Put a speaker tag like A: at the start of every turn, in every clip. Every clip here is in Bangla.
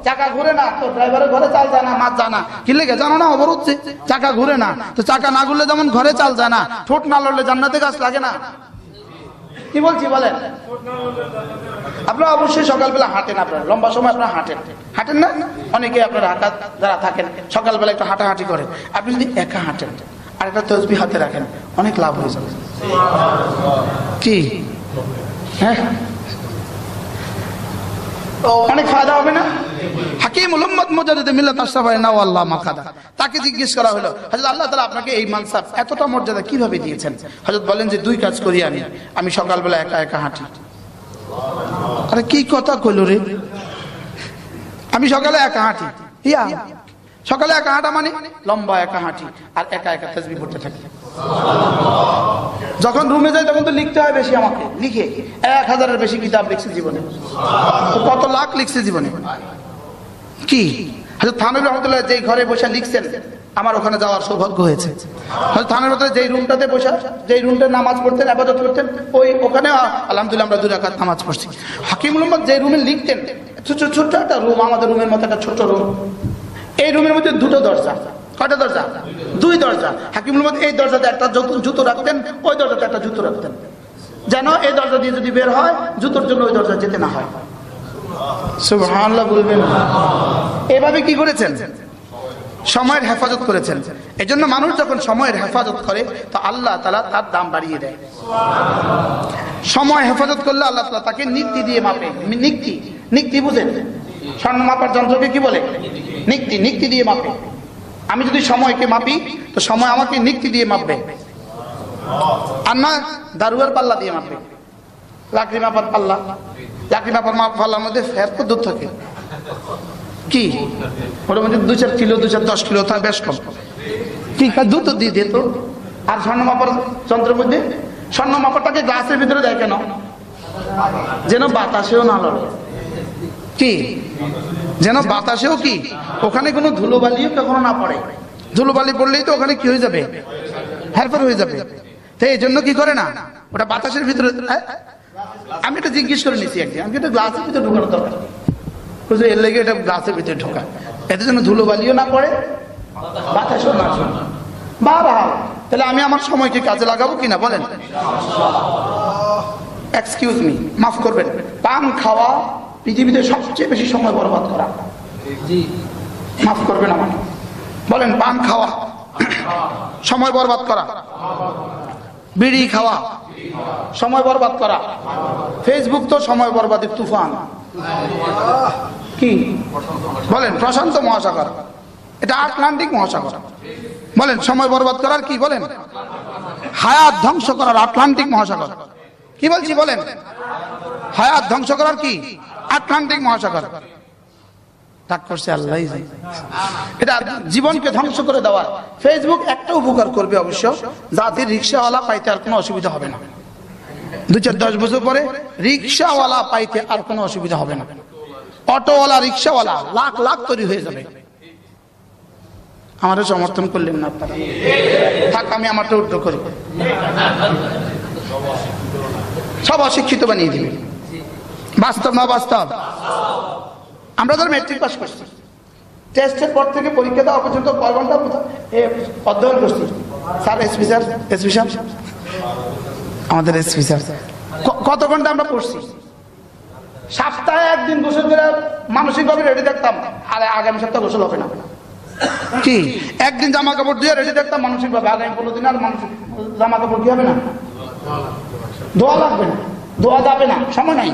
A: চাকা ঘুরে না তো ড্রাইভারের ঘরে চাল যায় না, মাছ যায় না। কি লেগে জানো না? অবরোধ চাকা ঘুরে না, তো চাকা না ঘুরলে যেমন ঘরে চাল যায় না, ঠোঁট না লড়লে জান্নাতে গাছ লাগে না। কি বলছি বলেন? আপনারা অবশ্যই সকালবেলা হাঁটেন, আপনারা লম্বা সময় আপনারা হাঁটেন না? অনেকে আপনারা হাঁটা যারা থাকেন সকালবেলা একটু হাঁটাহাঁটি করেন। আপনি যদি একা হাঁটেন আর একটা তসবিহ হাতে রাখেন, অনেক লাভ হয়ে যাবে। কি হ্যাঁ, অনেক ফায়দা হবে না? হাকিমুল উম্মত মুজাদ্দিদ মিল্লাত আশরাফায় নাওয়াল্লাহ মাকাদা, তাকে জিজ্ঞেস করা হলো, হযরত আল্লাহ তাআলা আপনাকে এই মানসাব এতটা মর্যাদা কিভাবে দিয়েছেন? হযরত বলেন যে দুই কাজ করি আমি সকালবেলা একা একা হাঁটি। আরে কি কথা কইল রে, আমি সকালে একা হাঁটি। ইয়া সকালে একা হাঁটা মানে লম্বা একা হাঁটি আর একা একা তাসবিহ পড়তে থাকি। যখন রুমে যাই তখন তো লিখতে হয় বেশি, আমাকে লিখে 1000-এর বেশি কিতাব লিখছি জীবনে, কত লাখ লিখছি জীবনে। কি হযরত থানভী রহমাতুল্লাহ যেই ঘরে বসে লিখছেন, আমার ওখানে যাওয়ার সৌভাগ্য হয়েছে। হযরত থানভী রহমাতুল্লাহ যেই রুমটাতে বসে, যেই রুমটা নামাজ পড়তেন, ইবাদত করতেন, ওখানে আলহামদুলিল্লাহ আমরা 2 রাকাত নামাজ পড়ছি। হাকিমুল উম্মত যে রুমে লিখতেন, ছোট একটা রুম, আমাদের রুমের মতো একটা ছোট রুম। এই রুমের মধ্যে 2টো দরজা। কয়টা দরজা? 2 দরজা। হাকিমুল উম্মত এই দরজাতে একটা জুতো রাখতেন, ওই দরজাতে একটা জুতো রাখতেন, যেন এই দরজা দিয়ে যদি বের হয় জুতোর জন্য ওই দরজা যেতে না হয়। সুবহানাল্লাহ বলবেন। এভাবে কি করেছেন? সময়ের হেফাজত করেছেন। এজন্য মানুষ যখন সময়ের হেফাজত করে তো আল্লাহ তাআলা তার দাম বাড়িয়ে দেয়। সময় হেফাজত করলে আল্লাহ তাআলা তাকে নিক্তি দিয়ে মাপে। নিক্তি বুঝেন? স্বর্ণ মাপার যন্ত্রকে কি বলে? নিক্তি দিয়ে মাপে। আমি যদি সময়কে মাপি তো সময় আমাকে নিক্তি দিয়ে মাপবে, আর না দারুয়ার পাল্লা দিয়ে মাপবে। লাকড়ি মাপার পাল্লা, লাকড়ি মাপার পাল্লার মধ্যে ফের তো দূর থাকে, কি ওর মধ্যে 2-4 কিলো 2-10 কিলো তা বেশ কম, কি দুধ দিয়ে দিত। আর স্বর্ণ মাপার যন্ত্রের মধ্যে, স্বর্ণ মাপারটাকে গ্লাসের ভিতরে দেয় কেন? যেন বাতাসেও না লড়ে। কি যেন বাতাসেও কি ওখানে কোনো ধুলোবালিও কখনো না পড়ে। ধুলোবালি পড়লেই তো ওখানে কি হয়ে যাবে? হেরফের হয়ে যাবে। তো এই জন্য কি করে না, ওটা বাতাসের ভিতরে। আমি এটা জিজ্ঞেস করে নিছি একদিন, আমি এটা গ্লাসের ভিতরে ঢোকানো দরকার, এর লেগে এটা গ্লাসের ভিতরে ঢোকা, এতে যেন ধুলোবালিও না পড়ে, বাতাসও না আসে। বাবা তাহলে আমি আমার সময়কে কাজে লাগাবো কিনা বলেন? এক্সকিউজ মি, মাফ করবেন, পান খাওয়া পৃথিবীতে সবচেয়ে বেশি সময় বরবাদ করা। মাফ করবেন আমাকে, বলেন পান খাওয়া সময় বরবাদ করা, বিড়ি খাওয়া সময় বরবাদ করা, ফেসবুক তো সময় বরবাদের তুফান। কি বলেন? প্রশান্ত মহাসাগর, এটা আটলান্টিক মহাসাগর। বলেন সময় বরবাদ করার কি বলেন? হায়াত ধ্বংস করার আটলান্টিক মহাসাগর। কি বলছি বলেন? হায়াত ধ্বংস করার কি আটলান্টিক মহাসাগর। তাক করছে আল্লাহ, এটা জীবনকে ধ্বংস করে দেওয়া। ফেসবুক একটা উপকার করবে অবশ্য, জাতির রিক্সাওয়ালা পাইতে আর কোনো অসুবিধা হবে না। 2-4-10 বছর পরে রিক্সাওয়ালা পাইতে আর কোনো অসুবিধা হবে না। অটোওয়ালা, রিক্সাওয়ালা লাখ লাখ তৈরি হয়ে যাবে। আমারও সমর্থন করলেন না আপনারা, থাক আমি আমারটা উল্টো করি। সব অশিক্ষিত বানিয়ে দিবে। বাস্তব না বাস্তব? আমরা ধর মেট্রিক পাস করছি, টেস্টের পর থেকে পরীক্ষা দেওয়া পর্যন্ত কয় ঘন্টা অধ্যয়ন করছি? স্যার এসপি স্যার আমাদের এসপি স্যার কত ঘন্টা আমরা পড়ছি? সপ্তাহে একদিন গোসল করে মানসিকভাবে রেডি থাকতাম, আর আগামী সপ্তাহ গোসল হবে না। কি একদিন জামা কাপড় দিয়ে রেডি থাকতাম মানসিকভাবে, আগামী 15 দিন আর মানসিক জামা কাপড় কি হবে না? দোয়া লাগবে না, দোয়া যাবে না, সময় নাই।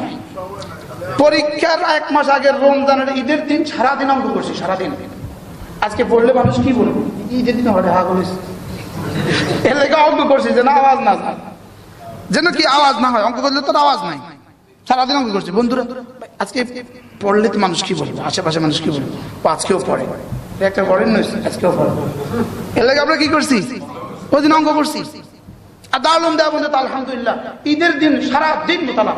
A: পরীক্ষার 1 মাস আগের রমজানের ঈদের দিন সারাদিন অঙ্ক করছি, সারাদিন। আজকে পড়লে মানুষ কি বলবে? ঈদের দিন আমরা দেখা করেছি, এর লেগে অঙ্ক করছি যেন আওয়াজ না, যেন কি আওয়াজ না হয়। অঙ্ক করলে তো আওয়াজ নাই, সারাদিন অঙ্ক করছি। বন্ধুরা আজকে পড়লে তো মানুষ কি বলবে, আশেপাশে মানুষ কি বলবে? আজকেও পড়ে, একটা পড়েন নয়, আজকেও পড়ে। এর লেগে আমরা কি করছি? ওই দিন অঙ্ক করছি। আর দারুল দেওয়া বন্ধু, আলহামদুলিল্লাহ ঈদের দিন সারাদিন মোতালা।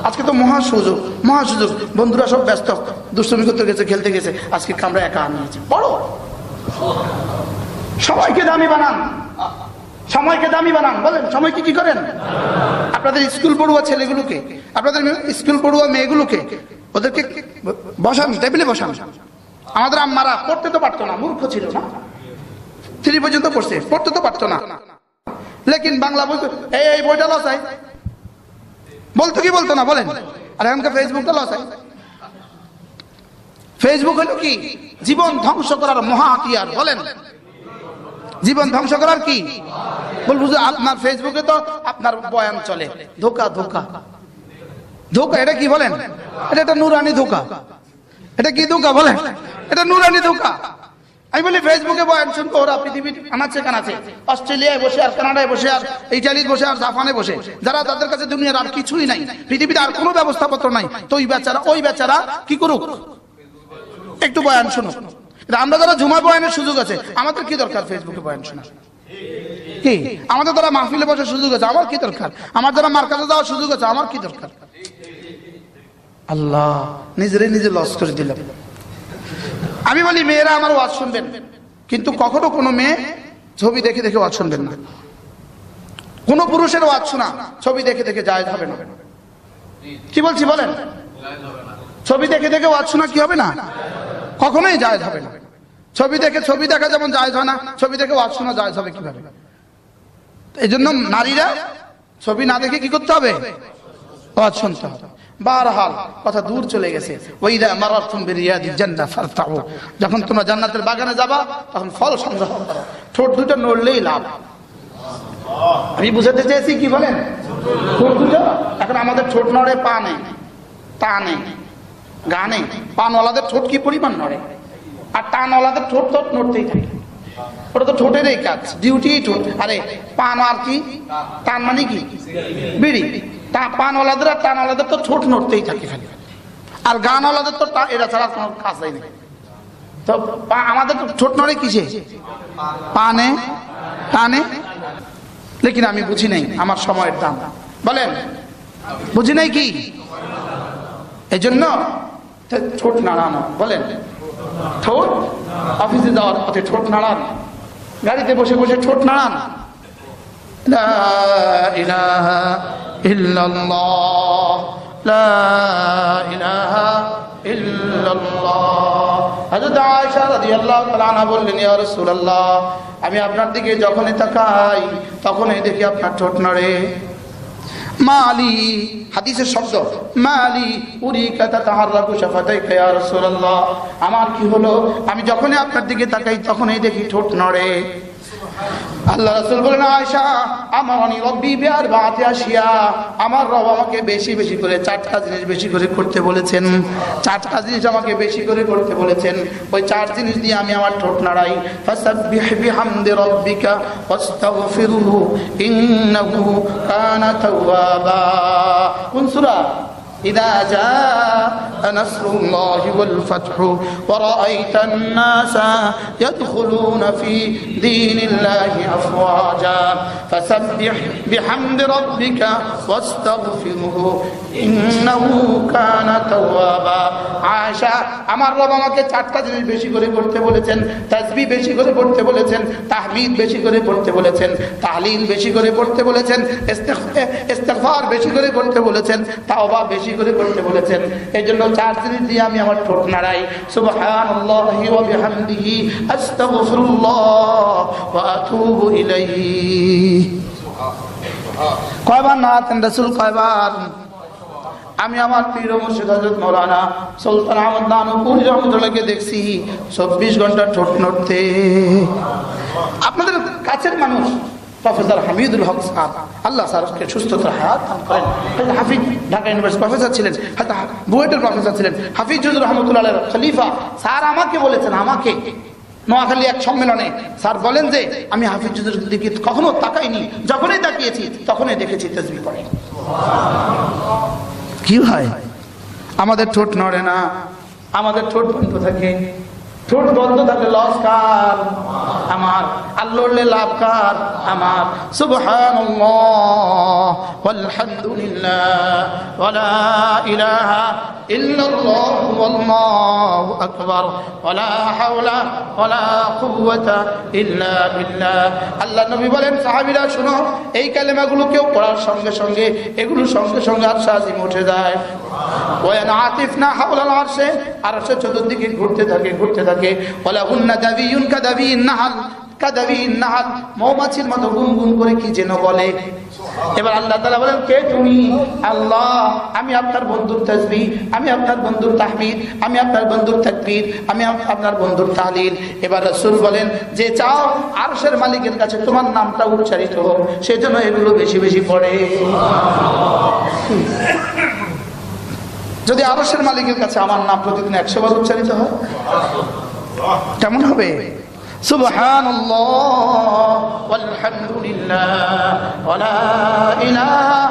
A: আজকে তো মহা সুযোগ, মহা সুযোগ। বন্ধুরা সব ব্যস্ত, দুষ্টুমি করতে গেছে, খেলতে গেছে, আজকে আমরা একা আনিয়েছি। বড় সবাইকে দামি বানান, সময়কে দামি বানান। বলেন সময়কে কি করেন? আপনাদের স্কুল পড়ুয়া ছেলেগুলোকে, আপনাদের স্কুল পড়ুয়া মেয়েগুলোকে ওদেরকে বসান, টেবিলে বসান। আমাদের আম্মারা পড়তে তো পারতো না, মূর্খ ছিল না, 3 পর্যন্ত পড়ছে, পড়তে তো পারতো না, লেকিন বাংলা বই এই বইটা লসাই বলতো কি বলতো না? বলেন। আর এখনকার ফেসবুকটা লসাই। ফেসবুক হলো কি? জীবন ধ্বংস করার মহা হাতিয়ার। বলেন, জীবন ধ্বংস করার কি বলবো? আপনার ফেসবুকে তো আপনার বয়ান চলে, ধোকা ধোকা ধোকা। এটা কি বলেন? এটা একটা নুরানি ধোকা। এটা কি ধোকা? বলেন, এটা নুরানি ধোকা। আমি বলি ফেসবুকে বয়ান শুনবো, ওরা পৃথিবীর আনাচে কানাচে, অস্ট্রেলিয়ায় বসে আর কানাডায় বসে আর ইটালিতে বসে আর জাপানে বসে, যারা তাদের কাছে দুনিয়ার আর কিছুই নাই, পৃথিবীতে আর কোনো ব্যবস্থাপত্র নাই, তো ওই বেচারা কি করুক? একটু বয়ান শুনুক। আমরা যারা জুমা বয়ানের সুযোগ আছে, আমাদের কি দরকার ফেসবুকে বয়ান শোনা? কি আমাদের যারা মাহফিলে বসার সুযোগ আছে, আমার কি দরকার? আমার যারা মার্কাজে যাওয়ার সুযোগ আছে, আমার কি দরকার? আল্লাহ নিজে লস করে দিলাম। আমি বলি মেয়েরা আমার ওয়াজ শুনবেন, কিন্তু কখনো কোনো মেয়ে ছবি দেখে দেখে ওয়াজ শুনবেন না। কোন পুরুষের ওয়াজ শোনা ছবি দেখে দেখে জায়েজ হবে না। কি বলছি বলেন? ছবি দেখে দেখে ওয়াজ শোনা কি হবে না? কখনোই জায়েজ হবে না। ছবি দেখা যেমন জায়েজ হয় না, ছবি দেখে ওয়াজ শোনা জায়েজ হবে কিভাবে? এই জন্য নারীরা ছবি না দেখে কি করতে হবে? ওয়াজ শুনতে হবে। বারহাল কথা দূর চলে গেছে। ওয়াইদা মারারতুম বিরিয়াদিল জান্নাহ ফারতাউ, যখন তোমরা জান্নাতের বাগানে যাবা তখন ফল সংগ্রহ করো, ঠোঁট দুটো নড়লেই লাভ। আমি বুঝাতে চেয়েছি কি বলেন? ঠোঁট দুটো। এখন আমাদের ঠোঁট নড়ে, পা নেই, তা নেই, গা নেই। পানওয়ালাদের ঠোঁট কি পরিমাণ নড়ে, আর টানওয়ালাদের ঠোঁট তো নড়তেই থাকে। ওটা তো ঠোঁটেরই কাজ, ডিউটি ঠোঁট। আরে পান আর কি? টান মানে কি? বিড়ি। পানওয়ালাদের আর টানওয়ালাদের তো ঠোঁট নড়তেই থাকে খালি, আর গানওয়ালাদের তো এটা ছাড়া কোনো কাজ নেই। তো আমাদের তো ঠোঁট নড়ে কিসে? পানে, টানে। লেকিন আমি বুঝি নাই আমার সময়ের দাম। বলেন, বুঝি নাই কি? এই জন্য ঠোঁট নাড়ানো। বলেন, ঠোঁট অফিসে যাওয়ার পথে ঠোঁট নাড়ান, গাড়িতে বসে বসে ঠোঁট নাড়ান। লা ইলাহা ইল্লাল্লাহ, লা ইলাহা ইল্লাল্লাহ। হযরত আয়েশা রাদিয়াল্লাহু তাআলা আনহা বললেন, ইয়া রাসূলুল্লাহ, আমি আপনার দিকে যখনই তাকাই তখনই দেখি আপনার ঠোঁট নড়ে। মালি, হাদিসের শব্দ, মালি উরিকা তাতাহাররাকু শাফাতাইকা ইয়া রাসূলুল্লাহ, আমার কি হলো? আমি যখনই আপনার দিকে তাকাই তখনই দেখি ঠোঁট নড়ে। আল্লাহ রাসূল বলেন, আয়েশা, আমারনি রব্বি বিআরবাতি আশিয়া, আমার রব আমাকে বেশি বেশি করে 4টা জিনিস বেশি করে করতে বলেছেন। 4টা জিনিস আমাকে বেশি করে করতে বলেছেন। ওই 4 জিনিস দিয়ে আমি আমার ঠোঁট নাড়াই। ফাসাব্বিহ বিহামদি রাব্বিকা ওয়াস্তাগফিরহু ইন্নাহু কানা তাওয়াবা। কোন সূরা? إذا جاء نصر الله والفتح ورأيت الناس يدخلون في دين الله أفواجا فسبح بحمد ربك واستغفره إنه كان توابا। আয়েশা, আমার রব আমাকে 4টা জিনিস বেশি করে করতে বলেছেন। তাসবিহ বেশি করে পড়তে বলেছেন, তাহমিদ বেশি করে পড়তে বলেছেন, তাহলিল বেশি করে পড়তে বলেছেন, ইস্তিগফার বেশি করে করতে বলেছেন, তাওবা বেশি করে করতে বলেছেন। এই জন্য 4 জিনিস দিয়ে আমি আমার ঠোঁট নাড়াই। সুবহানাল্লাহি ওয়া বিহামদিহি আস্তাগফিরুল্লাহ ওয়া আতুবু ইলাইহি। কয়বার নাড়াতেন রাসূল? কয়বার? আমি আমার পীর মুর্শিদ হযরত মাওলানা সুলতান আহমদ নানুপুরি রহমাতুল্লাহকে দেখছি 24 ঘন্টা ঠোঁট নড়তে। আপনাদের কাছের মানুষ প্রফেসর হামিদুল হক স্যার, আল্লাহ স্যারকে সুস্থতার হায়াত দান করেন। হাফিজ ঢাকা ইউনিভার্সিটি প্রফেসর ছিলেন, বুয়েটের প্রফেসর ছিলেন, হাফিজুর রহমতুল্লাহ খলিফা। স্যার আমাকে বলেছেন, আমাকে নোয়াখালী এক সম্মেলনে স্যার বলেন যে আমি হাফিজুর দিকে কখনো তাকাইনি, যখনই তাকিয়েছি তখনই দেখেছি তাসবিহ পড়ে। কি হয়? আমাদের ঠোঁট নড়ে না, আমাদের ঠোঁট বন্ধ থাকে। ঠোঁট বন্ধ থাকলে লস কার? আমার। আর লড়লে লাভ কার? আমার। সুবহানাল্লাহ ওয়ালহামদুলিল্লাহ ওয়ালা ইলাহা ইল্লাল্লাহ ওয়াল্লাহু আকবার ওয়ালা হাওলা ওয়ালা কুওয়াতা ইল্লা বিল্লাহ। আল্লাহ নবী বলেন, সাহাবীরা শুনো, এই কালেমাগুলো কেউ পড়ার সঙ্গে সঙ্গে এগুলো সঙ্গে সঙ্গে আরশ আজিম উঠে যায়। ওয়া আতিফনা হাওলাল আরশে, আরশের চতুর্দিকে ঘুরতে থাকে ঘুরতে থাকে। ওয়ালা হুন্না দাবিয়ুন কাদাবিন নাহাল, কাদাবিন নাহাল, মৌমাছির মতো গুনগুন করে কি যেন বলে। এবার আল্লাহ তাআলা বলেন, কে তুমি? আল্লাহ, আমি আপনার বন্ধুর তাসবিহ, আমি আপনার বন্ধুর তাহমিদ, আমি আপনার বন্ধুর তাকবীর, আমি আপনার বন্ধুর তাহলিল। এবার রাসূল বলেন, যে চাও আরশের মালিকের কাছে তোমার নামটা উচ্চারিত হোক, সেজন্য এগুলো বেশি বেশি পড়ে। যদি আরশের মালিকের কাছে আমার নাম প্রতিদিন 100 বার উচ্চারিত হয় কেমন হবে? সুবহানাল্লাহ ওয়ালহামদুলিল্লাহ ওয়ালা ইলাহা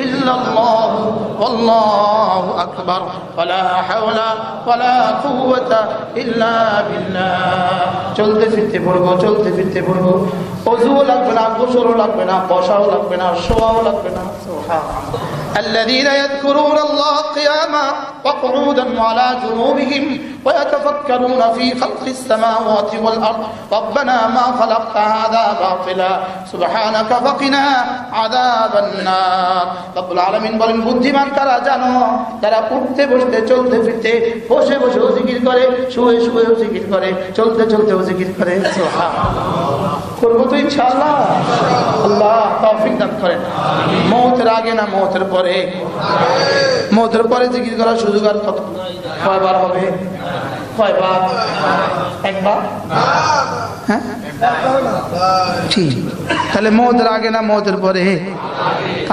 A: ইল্লাল্লাহ ওয়াল্লাহু আকবার ওয়ালা হাওলা ওয়ালা কুওয়াতা ইল্লা বিল্লাহ। চলতে ফিরতে পড়বো, চলতে ফিরতে পড়বো। ওযুও লাগবে না, গোসলও লাগবে না, বসাও লাগবে না, শোয়াও লাগবে না। সুবহানাল্লাহ। الذين يذكرون الله قياما وقعودا وعلى جنوبهم ويتفكرون في خلق السماوات والأرض ربنا ما خلقت هذا باطلا سبحانك فقنا عذاب النار। রব্বুল আলামিন বলেন, বুদ্ধিমান কারা জানো? যারা উঠতে বসতে চলতে ফিরতে বসে বসেও জিকির করে, শুয়ে শুয়েও জিকির করে, চলতে চলতেও জিকির করে। সুবহানাল্লাহ। করবো তো ইনশাআল্লাহ। আল্লাহ তৌফিক দান করেন। মওতের আগে না মওতের পরে? মওতের পরে জিকির করার সুযোগ আর কত কয়বার হবে? কয়বার? একবার? হ্যাঁ ঠিক। তাহলে মওতের আগে না মওতের পরে?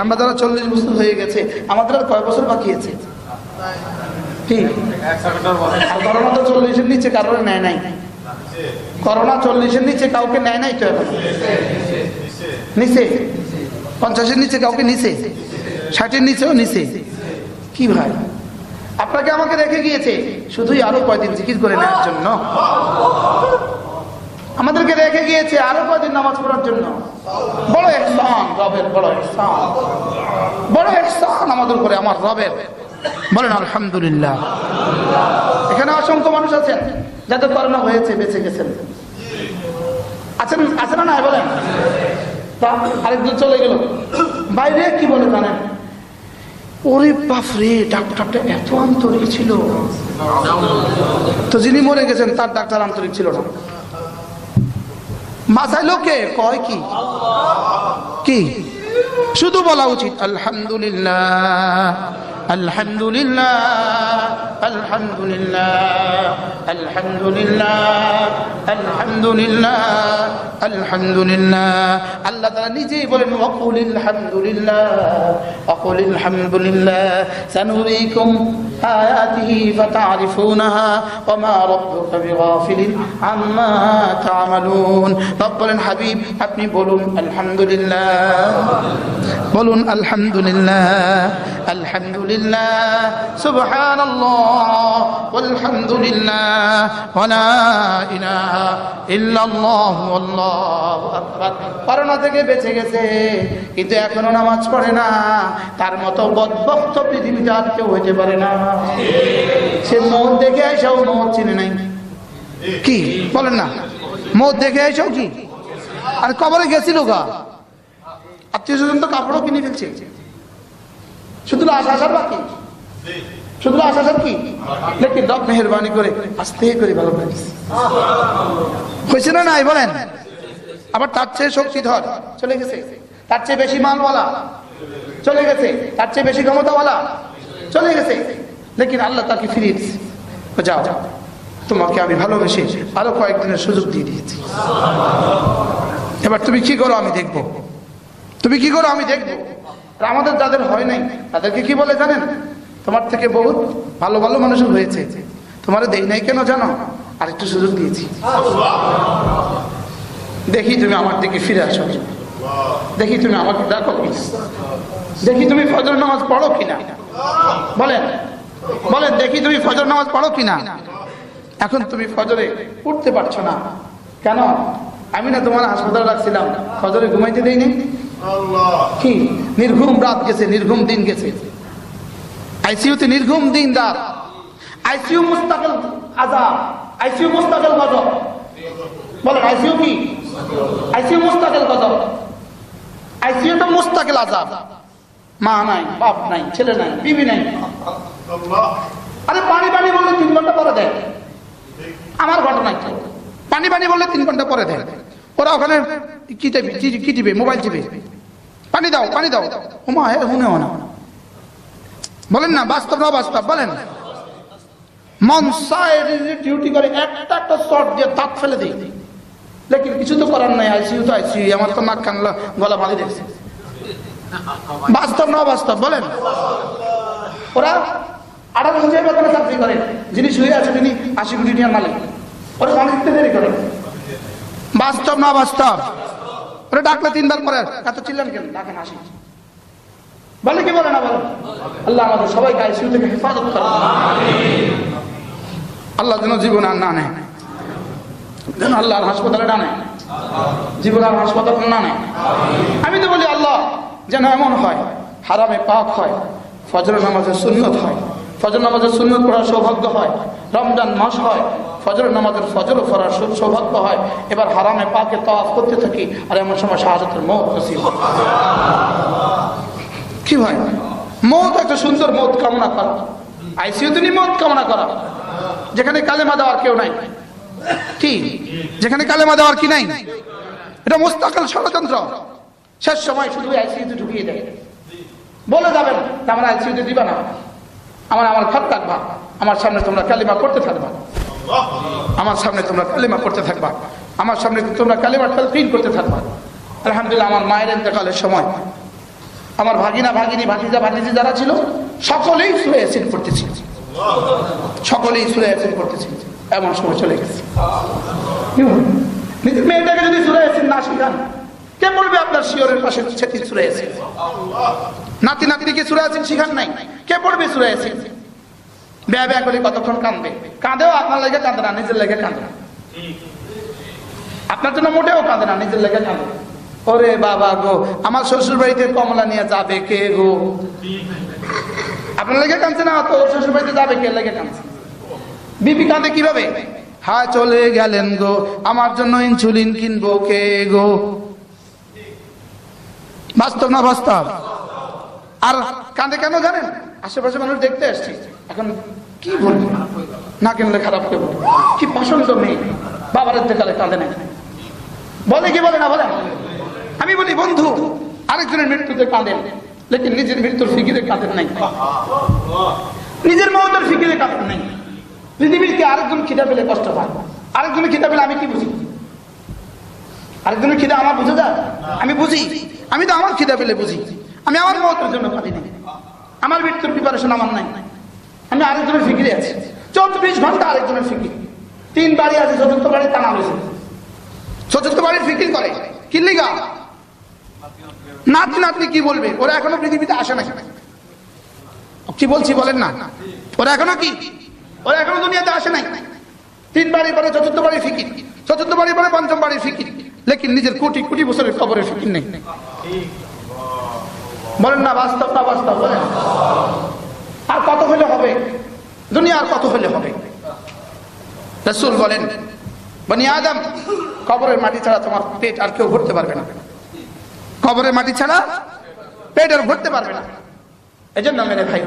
A: আমরা যারা 40 বছর হয়ে গেছে, আমাদের আর কয় বছর বাকি আছে? ঠিক। আর করোনা তো 40-এর নিচে কারোর নেয় নাই। করোনা 40-এর নিচে কাউকে নেয় নাই তো এখন? নিচে 50-এর নিচে কাউকে নিচে, 60-এর নিচেও নিচে। কি ভাই, আপনাকে আমাকে রেখে গিয়েছে শুধুই আরো কয়দিন জিকির করে নেওয়ার জন্য। আমাদেরকে রেখে গিয়েছে আরো কয়দিন নামাজ পড়ার জন্য। বড় ইহসান রবের, বড় ইহসান, বড় ইহসান আমাদের উপরে আমার রবের। বলেন আলহামদুলিল্লাহ। এখানে অসংখ্য মানুষ আছেন যাদের করোনা হয়েছে, বেঁচে গেছেন। আছেন আছে না? নাই বলেন। আরেকজন চলে গেল বাইরে, কি বলে জানেন? ওরে বাপরে, ডাক্তারটা এত আন্তরিক ছিল। তো যিনি মরে গেছেন তার ডাক্তার আন্তরিক ছিল না। বাঁচাইলো কে? কয় কি কি শুধু বলা উচিত আলহামদুলিল্লাহ আলহামদুলিল্লাহ আলহামদুলিল্লাহ আলহামদুলিল্লাহ আলহামদুলিল্লাহ আলহামদুলিল্লাহ। আল্লাহ তাআলা নিজেই বলেন, ওয়াকুলিল হামদুলিল্লাহ ওয়াকুলিল হামদুলিল্লাহ সানুরিকুম আয়াতিহি ফাতারিফুনাহা ওয়া মা রাব্বুকা বিগাফিলিন আম্মা তা'মালুন। রব বলেন, হাবিব আপনি বলুন আলহামদুলিল্লাহ, বলুন আলহামদুলিল্লাহ আলহামদুলিল্লাহ সুবহানাল্লাহ ওয়ালহামদুলিল্লাহ ওয়ালা ইলাহা ইল্লাল্লাহ আল্লাহু আকবার। করোনা থেকে বেঁচে গেছে কিন্তু এখনো নামাজ পড়ে না। তার মতো বদবখ্ত পৃথিবীতে আর কেউ হইতে পারে না। সে মওত দেখে এসেও মওত চিনে নাই। কি বলেন না? মওত দেখে এসেও কি আর কবরে গেছিল গা, আত্মীয় স্বজন তো কাপড়ও কিনে ফেলছে। শুধু আশার বাকি, শুধু আশার কি? লেকিন রব মেহরবানি করে আস্তে করে ভালো হয়েছে না? নাই বলেন। আবার তার চেয়ে শক্তিধর চলে গেছে, তার চেয়ে বেশি মালওয়ালা চলে গেছে, তার চেয়ে বেশি ক্ষমতাওয়ালা চলে গেছে। লেকিন আল্লাহ তাকে ফিরিয়ে দিচ্ছে, যাও তোমাকে আমি ভালোবেসে আরো কয়েকদিনের সুযোগ দিয়ে দিয়েছি। এবার তুমি কি করো আমি দেখবো, তুমি কি করো আমি দেখবো। আমাদের যাদের হয় নাই তাদেরকে কি বলে জানেন? তোমার থেকে বহুত ভালো ভালো মানুষ হয়েছে, তোমার দেই নাই কেন জানো? আর একটু সুযোগ দিয়েছি, দেখি তুমি আমার দিকে ফিরে আসো, দেখি তুমি আমাকে ডাকো, দেখি তুমি ফজর নামাজ পড়ো কিনা। বলেন বলেন, দেখি তুমি ফজর নামাজ পড়ো কিনা। এখন তুমি ফজরে উঠতে পারছো না কেন? আমি না তোমার হাসপাতালে রাখছিলাম, ফজরে ঘুমাইতে দেইনি। কি নির্ঘুম রাত গেছে, নির্ঘুম দিন গেছে, আইসিইউতে নির্ঘুম দিন রাত, আইসিইউ মুস্তাকিল আযাব, আইসিইউ মুস্তাকিল গজব। বলেন আইসিইউ কি? আইসিইউ মুস্তাকিল গজব, আইসিইউ তো মুস্তাকিল আযাব। মা নাই, বাপ নাই, ছেলে নাই, বিবি নাই। আরে পানি পানি বললে 3 ঘন্টা পরে দেয়। আমার ঘটনা কি, পানি পানি বললে 3 ঘন্টা পরে দেয়। ওরা ওখানে কি টিপে, মোবাইল টিপে, পানি দাও পানি দাও। ওমা হে শুনেও না। বলেন না বাস্তব না বাস্তব? বলেন মন চায় ডিউটি করে একটা একটা শর্ট দিয়ে দাঁত ফেলে দিই, লেকিন কিছু তো করার নাই। আইসিইউ তো আইসিইউ, আমার তো নাক কান গলা বাঁধি দেখছে। বাস্তব না বাস্তব? বলেন। ওরা 18,000 বেতনে চাকরি করে, যিনি শুয়ে আছে তিনি 80 কোটি টাকার মালিক, ওরা পানি দিতে দেরি করে। বাস্তব না বাস্তব? ওরা ডাকলে 3 বার পরে এত চিল্লান কেন? ডাকেন আসি, বলে কি বলে না বলেন? আল্লাহ আমাদের সবাইকে আইসিইউ থেকে হেফাজত করুন। আল্লাহ যেন জীবন আর না নেয়, যেন আল্লাহর হাসপাতালে না নেয়, জীবন আর হাসপাতালে না নেয়। আমি তো বলি আল্লাহ যেন এমন হয় হারামে পাক হয়, ফজর নামাজের সুন্নত হয়, ফজর নামাজের সুন্নত পড়ার সৌভাগ্য হয়, রমজান মাস হয়, ফজর নামাজের ফজর পড়ার সৌভাগ্য হয়, এবার হারামে পাকে তাওয়াফ করতে থাকি, আর এমন সময় শাহাদাতের মওত নসিব হয়। কি ভাই, মওত একটা সুন্দর মওত কামনা করা, আইসিইউতে মওত কামনা করা, যেখানে কালেমা দেওয়ার কেউ নাই। কি যেখানে কালেমা দেওয়ার কি নাই? এটা মুস্তাকিল ষড়যন্ত্র। শেষ সময় শুধু আইসিইউতে ঢুকিয়ে দেয়, বলে যাবেন আমরা আইসিইউতে দিবা না, আমার খাত রাখবা, আমার সামনে তোমরা কালিমা করতে থাকবা, আমার সামনে তোমরা কালিমা করতে থাকবা, আমার সামনে তোমরা কালিমা তালকিন করতে থাকবা। আলহামদুলিল্লাহ আমার মায়ের ইন্তেকালের সময় আমার ভাগিনা ভাগিনী ভাতিজা ভাতিজি যারা ছিল সকলেই সূরা ইয়াসিন পড়তেছি, সকলেই সূরা ইয়াসিন পড়তেছি। এমন সময় চলে গেছে। নিজের মেয়েটাকে যদি সূরা ইয়াসিন না শিখান, কে বলবে আপনার শিয়রের পাশে সূরা ইয়াসিন? নাতি নাতনিকে সূরা ইয়াসিন শিখান নাই, কে পড়বে সূরা ইয়াসিন? ব্যা ব্যা করে কতক্ষণ কাঁদবে, কাঁদেও আপনার লেগে কাঁদে না, নিজের লেগে কাঁদে না, আপনার জন্য মোটেও কাঁদে না, নিজের লেগে কাঁদে। ওরে বাবা গো, আমার শ্বশুর বাড়িতে কমলা নিয়ে যাবে কে গো? আপনার লেগে কাঁদছে না তো, শ্বশুর বাড়িতে যাবে কে লেগে কাঁদছে? বিবি কাঁদে কিভাবে? হ্যাঁ চলে গেলেন গো, আমার জন্য ইনসুলিন কিনবো কে গো? বাস্তব না বাস্তব? আর কাঁদে কেন জানেন? আশেপাশে মানুষ দেখতে আসছে, এখন কি বলবো, না কিনলে খারাপ কে বলবো, কি পছন্দ মেয়ে, বাবার ইন্তেকালে কাঁদে না, বলে কি বলে না বলেন? আমি বলি বন্ধু, আরেকজনের মৃত্যুতে কাঁদেন, লেকিন নিজের মৃত্যুর ফিকিরে কাঁদেন নাই, নিজের মৌতের ফিকিরে কাঁদেন নাই। পৃথিবীকে আরেকজন খিদা পেলে কষ্ট পায়, আরেকজনের খিদা পেলে আমি কি বুঝি? আরেকজনের খিদা আমার বুঝে যায়? আমি বুঝি, আমি তো আমার খিদা পেলে বুঝি। আমি আমার মৌতের জন্য কাঁদি না, আমার মৃত্যুর প্রিপারেশন আমার নাই, আমি আরেকজনের ফিকিরে আছি। 24 ঘন্টা আরেকজনের ফিকির। 3 বাড়ি আছে, চতুর্থ বাড়ি টানা হয়েছে, চতুর্থ বাড়ির ফিকির করে কি লিগা? নাতি নাতনি কি বলবে? ওরা এখনো পৃথিবীতে আসে না, কি বলছি বলেন না? ওরা এখনো কি, ওরা এখনো দুনিয়াতে আসে নাই। 3 বাড়ি পরে চতুর্থ বাড়ির ফিকির, চতুর্থ বাড়ি পরে পঞ্চম বাড়ির ফিকির, লেকিন নিজের কোটি কোটি বছরের কবরের ফিকির নেই। বলেন না বাস্তব না বাস্তব? বলেন। আর কত হলে হবে দুনিয়া, আর কত হলে হবে? রাসূল বলেন, বনি আদম, কবরের মাটি ছাড়া তোমার পেট আর কেউ ভরতে পারবে না, কবরের মাটি ছাড়া পেট আর ভরতে পারবে না। এজন্য মেরে ভাই,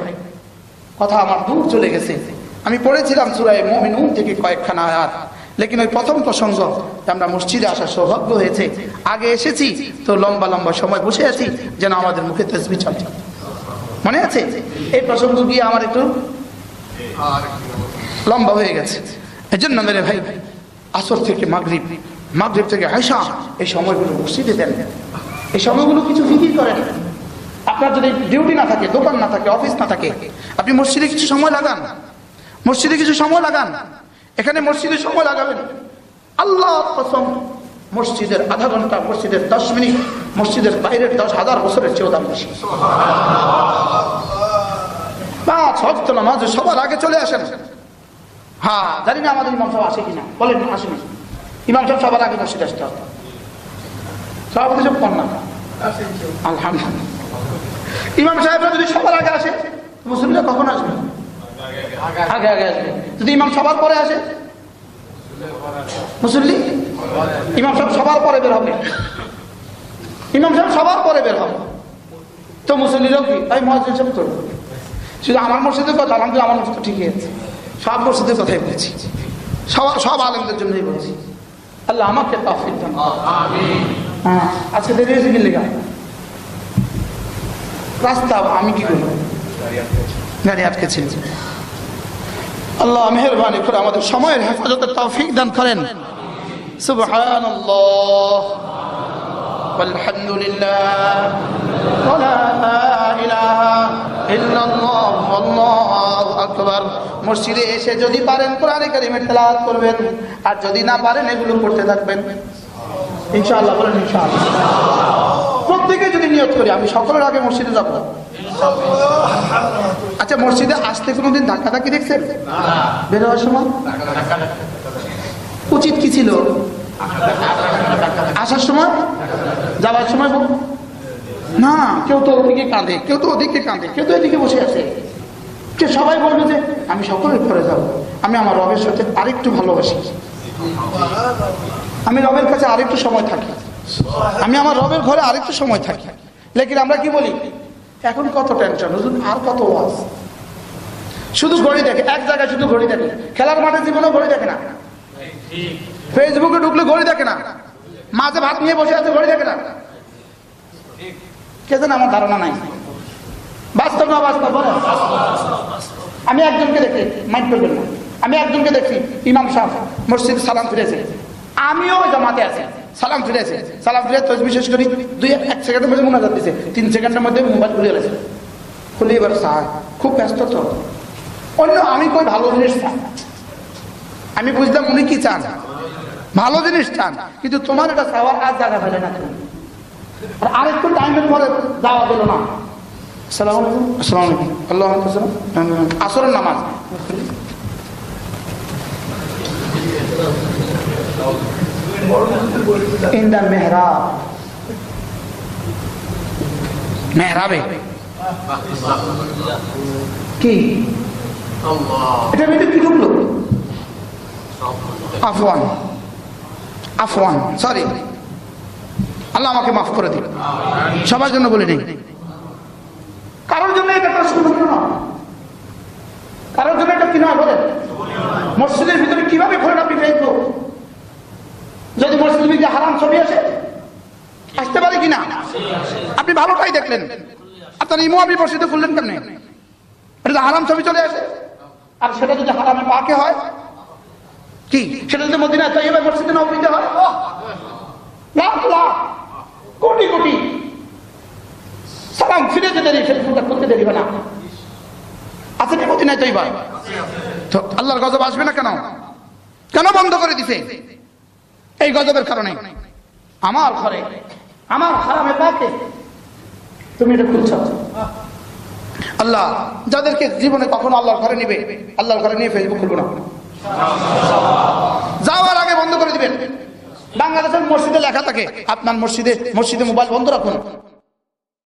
A: কথা আমার দূর চলে গেছে। আমি পড়েছিলাম সূরা মুমিনুন থেকে কয়েকখানা আয়াত, লেকিন ওই প্রথম প্রসঙ্গ আমরা মসজিদে আসার সৌভাগ্য হয়েছে। আগে এসেছি তো লম্বা লম্বা সময় বসে আছি, যেন আমাদের মুখে তাসবিহ চলে, মনে আছে? এই প্রসঙ্গ গিয়ে আমার একটু লম্বা হয়ে গেছে। এজন্য মেরে ভাই, আসর থেকে মাগরিব, মাগরিব থেকে আয়শা, এই সময়গুলো মসজিদে দেন, এই সময়গুলো কিছু ফিকির করেন। আপনার যদি ডিউটি না থাকে, দোকান না থাকে, অফিস না থাকে, আপনি মসজিদে কিছু সময় লাগান, মসজিদে কিছু সময় লাগান। এখানে মসজিদে সময় লাগাবেন, আল্লাহ কসম, মসজিদের আধা ঘন্টা, মসজিদের 10 মিনিট, মসজিদের বাইরের 10,000 বছরের চেয়েও দাম বেশি। 5 ওয়াক্ত নামাজ সবার আগে চলে আসেন, হ্যাঁ, জানি না আমাদের ইমাম সাহেব আসে কিনা, বলেন আসেনি। ইমাম সাহেব সবার আগে মসজিদে আসতে হবে। সভাপতি সব কন্যা আলহামদুলিল্লাহ। ইমাম সাহেবরা যদি সবার আগে আসে, মুসলিমরা কখন আসবে? আগে আগে আসবে। যদি ইমাম সবার পরে আসে, মুসল্লি ইমাম সাহেব সবার পরে বের হবে। ইমাম সাহেব সবার পরে বের হবে, তো মুসল্লিরাও কি তাই মুয়াজ্জিন সাহেব করবে। শুধু আমার মসজিদের কথা, আলহামদুলিল্লাহ আমার মসজিদ ঠিকই আছে, সব মসজিদের কথাই বলছি, সব আলেমদের জন্যই বলছি। আল্লাহ আমাকে তৌফিক দান। আমিন। হ্যাঁ, আজকে দেরি হয়েছে কি লেখা রাস্তা, আমি কি করবো, গাড়ি আটকেছিল। আল্লাহ মেহেরবানি করে আমাদের সময়ের হেফাজতের তৌফিক দান করেন। সুবহানাল্লাহ আলহামদুলিল্লাহ ওয়া লা ইলাহা ইল্লাল্লাহ আল্লাহু আকবার। মসজিদে এসে যদি পারেন কোরআনে কারীমের তেলাওয়াত করবেন, আর যদি না পারেন এগুলো পড়তে থাকবেন ইনশাআল্লাহ। বলেন ইনশাআল্লাহ। প্রত্যেকে যদি নিয়ত করি আমি সকলের আগে মসজিদে যাব। আচ্ছা, মসজিদে আসতে কোনোদিন ধাক্কাধাক্কি দেখছেন? বের হওয়ার সময় উচিত কি ছিল? আসার সময়, যাওয়ার সময় না, কেউ তো ওদিকে কাঁদে, কেউ তো ওদিকে কাঁদে, কেউ তো এদিকে বসে আছে। কে সবাই বলবে যে আমি সকলের পরে যাব, আমি আমার রবের সাথে আরেকটু ভালোবাসি, আমি রবের কাছে আরেকটু সময় থাকি, আমি আমার রবের ঘরে আরেকটু সময় থাকি। লেকিন আমরা কি বলি, এখন কত টেনশন হুজুর, আর কত ওয়াজ, শুধু ঘড়ি দেখে, এক জায়গায় শুধু ঘড়ি দেখে। খেলার মাঠে জীবনেও ঘড়ি দেখে না, ফেসবুকে ঢুকলে ঘড়ি দেখে না, মাঝে ভাত নিয়ে বসে আছে ঘড়ি দেখে না। কে জানে, আমার ধারণা নাই। বাস্তব না বাস্তব? আমি একজনকে দেখি, মাইন্ড করবেন না, আমি একজনকে দেখি ইমাম সাহেব মসজিদ সালাম ফিরেছে, আমিও জামাতে আছি, সালাম ফিরেছে, সালাম ফিরে তসবিহ শেষ করি, 1 সেকেন্ডের মধ্যে মুনাজাত দিছে, 3 সেকেন্ডের মধ্যে মোবাইল খুলে গেছে, খুলে এবার সাহেব খুব ব্যস্ত তো অন্য, আমি কই ভালো জিনিস চান, আমি বুঝলাম উনি কি চান, ভালো জিনিস চান, কিন্তু তোমার এটা চাওয়ার আর জায়গা ফেলে না, আর আরেকটু টাইমের পরে যাওয়া গেল না। আসসালামু আলাইকুম, আসসালামু আলাইকুম, আল্লাহ আসরের নামাজ in the mihrab, মেহরাবে কি এটা ভিতরে কি ঢুকলো? আফওয়ান সরি, আল্লাহ আমাকে মাফ করে দিন, সবার জন্য বলে নেই, কারোর জন্য এটা শুনবেন না, কারোর জন্য এটা কিনা বলেন। মসজিদের ভিতরে কিভাবে খোলেন আপনি ফেসবুক? যদি মসজিদের ভিতরে হারাম ছবি আসে, আসতে পারে কিনা? আপনি ভালোটাই দেখলেন, আপনার ইমো আপনি মসজিদে খুললেন কেমনে? এটা হারাম ছবি চলে আসে, আর সেটা যদি হারামে পাকে হয়, কি সেটা যদি মদিনা তাইয়্যিবা মসজিদে নববীতে হয়, লাখ লাখ কোটি কোটি সালাম ফিরে যেতে দেরি, ফেসবুকটা করতে দেরি না, আছে কি মদিনা তাইয়্যিবা? তো আল্লাহর গজব আসবে না কেন? কেন বন্ধ করে দিছে? এই গজবের কারণে। আমার ঘরে আমার হারামে পাকে তুমি এটা খুলছ। আল্লাহ যাদেরকে জীবনে কখনো আল্লাহর ঘরে নিবে, আল্লাহর ঘরে নিয়ে ফেসবুক খুলবো না, যাওয়ার আগে বন্ধ করে দিবেন। বাংলাদেশের মসজিদে লেখা থাকে আপনার মসজিদে মোবাইল বন্ধ রাখুন,